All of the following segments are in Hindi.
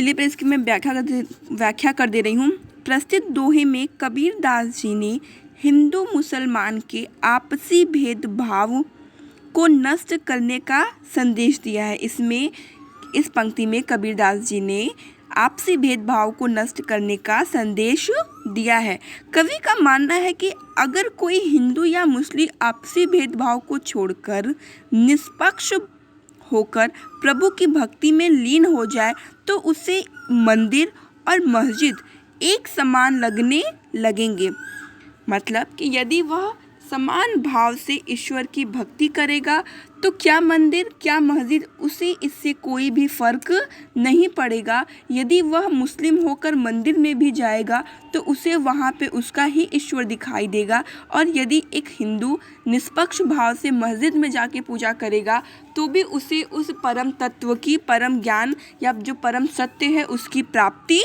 चलिए पर इसकी मैं व्याख्या कर दे रही हूँ। प्रस्तुत दोहे में कबीरदास जी ने हिंदू मुसलमान के आपसी भेदभाव को नष्ट करने का संदेश दिया है। इस पंक्ति में कबीरदास जी ने आपसी भेदभाव को नष्ट करने का संदेश दिया है। कवि का मानना है कि अगर कोई हिंदू या मुस्लिम आपसी भेदभाव को छोड़कर निष्पक्ष होकर प्रभु की भक्ति में लीन हो जाए तो उसे मंदिर और मस्जिद एक समान लगने लगेंगे। मतलब कि यदि वह समान भाव से ईश्वर की भक्ति करेगा तो क्या मंदिर क्या मस्जिद उसे इससे कोई भी फर्क नहीं पड़ेगा। यदि वह मुस्लिम होकर मंदिर में भी जाएगा तो उसे वहाँ पे उसका ही ईश्वर दिखाई देगा, और यदि एक हिंदू निष्पक्ष भाव से मस्जिद में जाके पूजा करेगा तो भी उसे उस परम तत्व की, परम ज्ञान या जो परम सत्य है उसकी प्राप्ति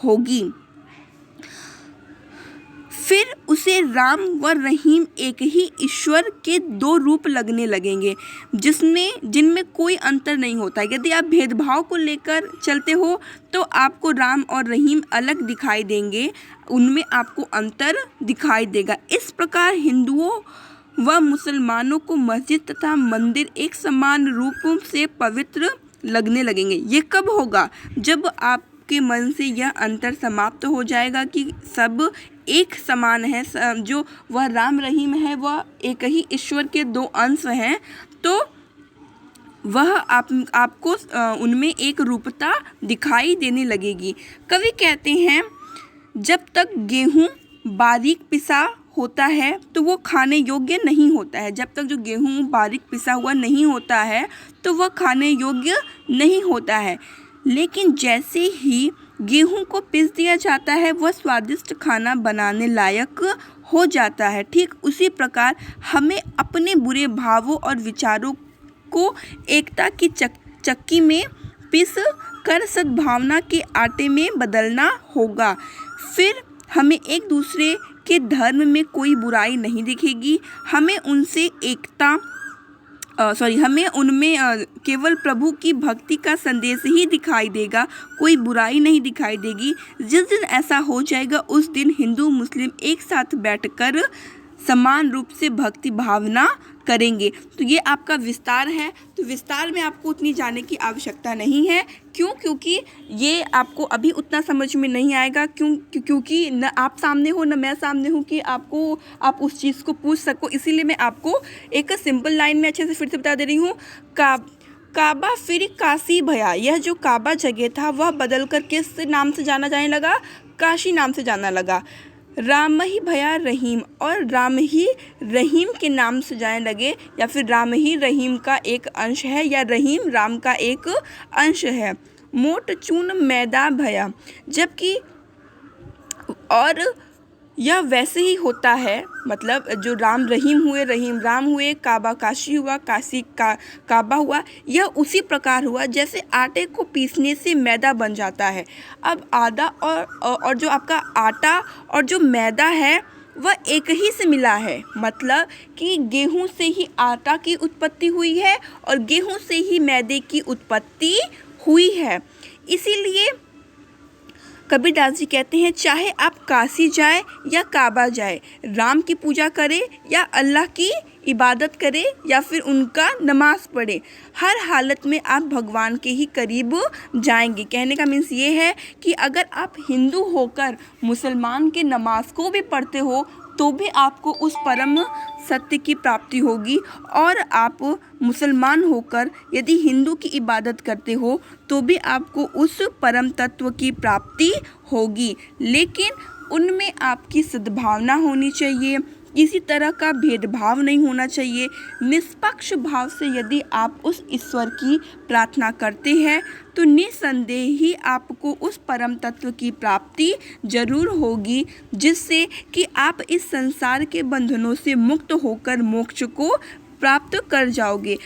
होगी। फिर उसे राम व रहीम एक ही ईश्वर के दो रूप लगने लगेंगे जिनमें कोई अंतर नहीं होता। यदि आप भेदभाव को लेकर चलते हो तो आपको राम और रहीम अलग दिखाई देंगे, उनमें आपको अंतर दिखाई देगा। इस प्रकार हिंदुओं व मुसलमानों को मस्जिद तथा मंदिर एक समान रूप से पवित्र लगने लगेंगे। ये कब होगा? जब आपके मन से यह अंतर समाप्त हो जाएगा कि सब एक समान है, जो वह राम रहीम है वह एक ही ईश्वर के दो अंश हैं, तो वह आपको उनमें एक रूपता दिखाई देने लगेगी। कवि कहते हैं जब तक गेहूं बारीक पिसा होता है तो वो खाने योग्य नहीं होता है। जब तक जो गेहूं बारीक पिसा हुआ नहीं होता है तो वह खाने योग्य नहीं होता है, लेकिन जैसे ही गेहूं को पीस दिया जाता है वह स्वादिष्ट खाना बनाने लायक हो जाता है। ठीक उसी प्रकार हमें अपने बुरे भावों और विचारों को एकता की चक्की में पीस कर सद्भावना के आटे में बदलना होगा। फिर हमें एक दूसरे के धर्म में कोई बुराई नहीं दिखेगी। हमें उनमें केवल प्रभु की भक्ति का संदेश ही दिखाई देगा, कोई बुराई नहीं दिखाई देगी। जिस दिन ऐसा हो जाएगा उस दिन हिंदू मुस्लिम एक साथ बैठकर समान रूप से भक्ति भावना करेंगे। तो ये आपका विस्तार है, तो विस्तार में आपको उतनी जाने की आवश्यकता नहीं है। क्यों? क्योंकि ये आपको अभी उतना समझ में नहीं आएगा, क्योंकि न आप सामने हो न मैं सामने हूँ कि आप उस चीज़ को पूछ सको। इसीलिए मैं आपको एक सिंपल लाइन में अच्छे से फिर से बता दे रही हूँ। काबा फिर काशी भया, यह जो काबा जगह था वह बदल कर किस नाम से जाना जाने लगा? काशी नाम से जाना लगा। राम ही भया रहीम, और राम ही रहीम के नाम से जाने लगे, या फिर राम ही रहीम का एक अंश है या रहीम राम का एक अंश है। मोट चून मैदा भया, जबकि और यह वैसे ही होता है, मतलब जो राम रहीम हुए रहीम राम हुए, काबा काशी हुआ, काशी काबा हुआ, यह उसी प्रकार हुआ जैसे आटे को पीसने से मैदा बन जाता है। अब आटा और जो आपका आटा और जो मैदा है वह एक ही से मिला है, मतलब कि गेहूं से ही आटा की उत्पत्ति हुई है और गेहूं से ही मैदे की उत्पत्ति हुई है। इसीलिए कबीरदास जी कहते हैं चाहे आप काशी जाए या काबा जाए, राम की पूजा करें या अल्लाह की इबादत करें या फिर उनका नमाज पढ़े, हर हालत में आप भगवान के ही करीब जाएंगे। कहने का मीन्स ये है कि अगर आप हिंदू होकर मुसलमान के नमाज को भी पढ़ते हो तो भी आपको उस परम सत्य की प्राप्ति होगी, और आप मुसलमान होकर यदि हिंदू की इबादत करते हो तो भी आपको उस परम तत्व की प्राप्ति होगी। लेकिन उनमें आपकी सद्भावना होनी चाहिए, किसी तरह का भेदभाव नहीं होना चाहिए। निष्पक्ष भाव से यदि आप उस ईश्वर की प्रार्थना करते हैं तो निस्संदेह ही आपको उस परम तत्व की प्राप्ति जरूर होगी, जिससे कि आप इस संसार के बंधनों से मुक्त होकर मोक्ष को प्राप्त कर जाओगे।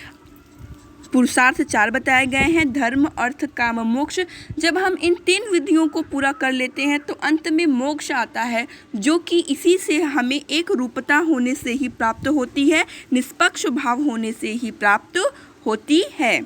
पुरुषार्थ 4 बताए गए हैं, धर्म अर्थ काम मोक्ष। जब हम इन 3 विधियों को पूरा कर लेते हैं तो अंत में मोक्ष आता है, जो कि इसी से हमें एक रूपता होने से ही प्राप्त होती है, निष्पक्ष भाव होने से ही प्राप्त होती है।